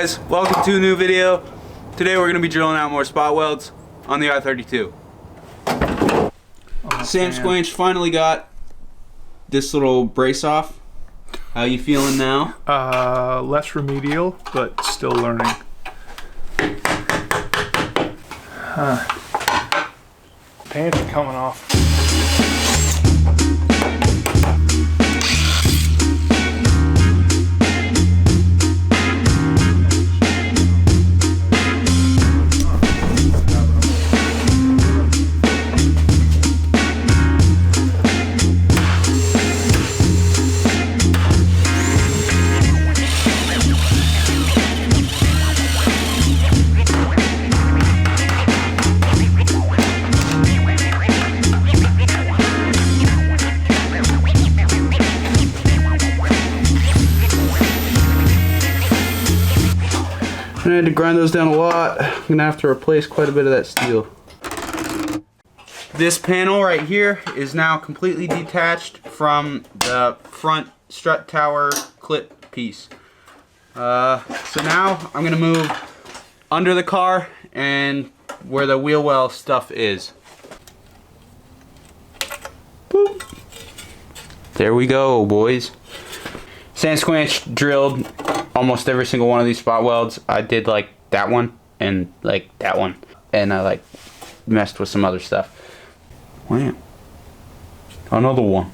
guys, welcome to a new video. Today we're going to be drilling out more spot welds on the I-32. Samsquanch finally got this little brace off. How you feeling now? Less remedial, but still learning. Pants are coming off. I had to grind those down a lot. I'm gonna have to replace quite a bit of that steel. This panel right here is now completely detached from the front strut tower clip piece. So now I'm gonna move under the car and where the wheel well stuff is. Boop. There we go, boys. Samsquanch drilled almost every single one of these spot welds. I did like that one and like that one, and I like messed with some other stuff. Wow, another one.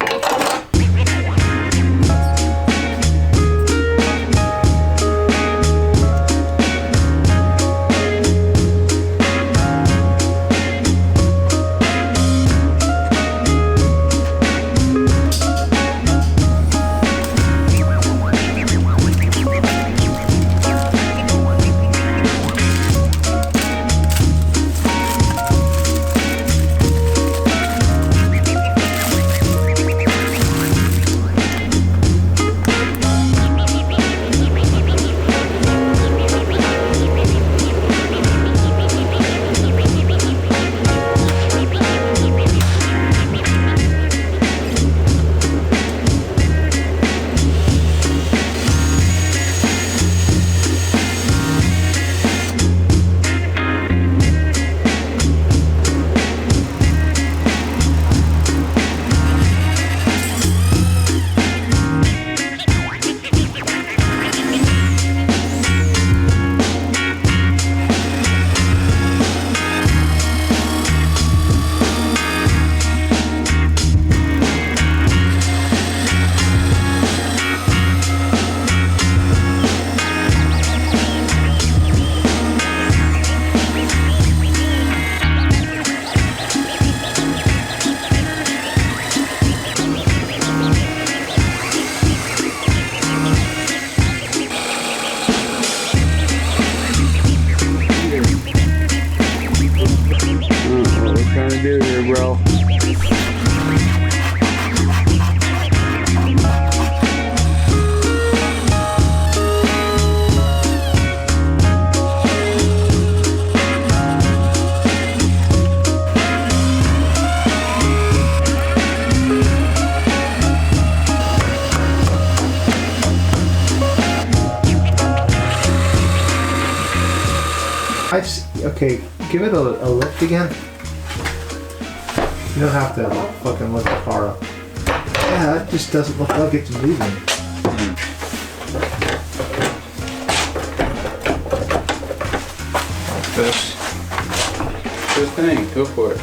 Do here, bro. Okay, give it a lift again. You don't have to fucking lift the car up. Yeah, it just doesn't look like it's moving. This. Good thing. Go for it.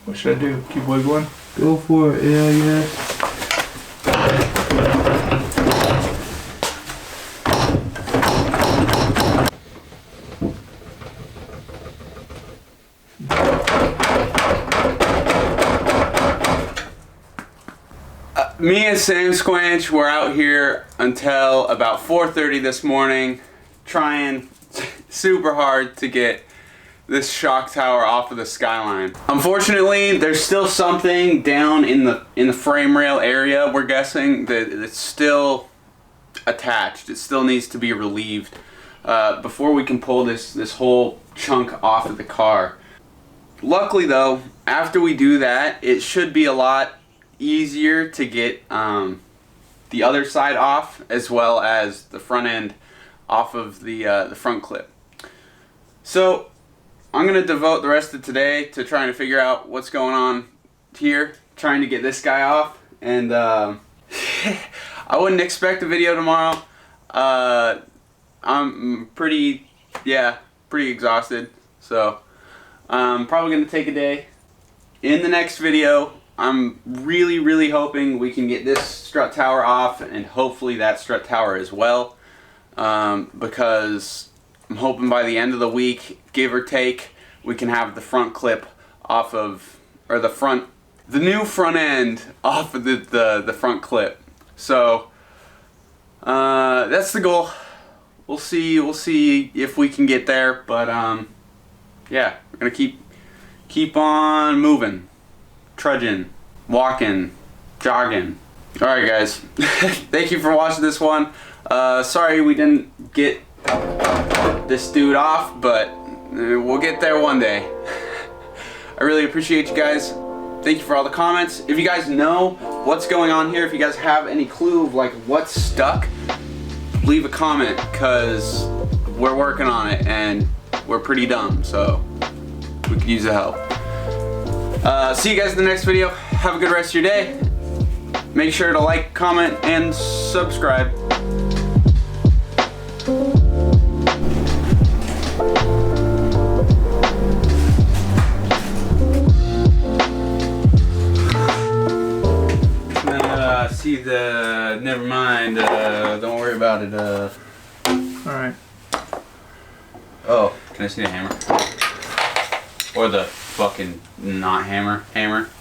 What should I do? Keep wiggling? Go for it, yeah. Me and Samsquanch were out here until about 4:30 this morning, trying super hard to get this shock tower off of the Skyline. Unfortunately, there's still something down in the frame rail area. We're guessing that it's still attached. It still needs to be relieved. before we can pull this whole chunk off of the car. Luckily though, after we do that, it should be a lot easier to get the other side off, as well as the front end off of the front clip. So I'm gonna devote the rest of today to trying to figure out what's going on here, trying to get this guy off, and I wouldn't expect a video tomorrow. I'm pretty exhausted, so I'm probably gonna take a day. In the next video, I'm really hoping we can get this strut tower off, and hopefully that strut tower as well, because I'm hoping by the end of the week, give or take, we can have the front clip off of, or the new front end off of the front clip. So that's the goal. We'll see if we can get there, but yeah, we're gonna keep on moving, trudging, walking, jogging. All right, guys. Thank you for watching this one. Sorry we didn't get this dude off, but we'll get there one day. I really appreciate you guys. Thank you for all the comments. If you guys know what's going on here, if you guys have any clue of like what's stuck, leave a comment, because we're working on it and we're pretty dumb, so we could use the help. See you guys in the next video. Have a good rest of your day. Make sure to like, comment, and subscribe. See the, never mind, don't worry about it. Alright. Oh, can I see the hammer? Or the fucking not hammer?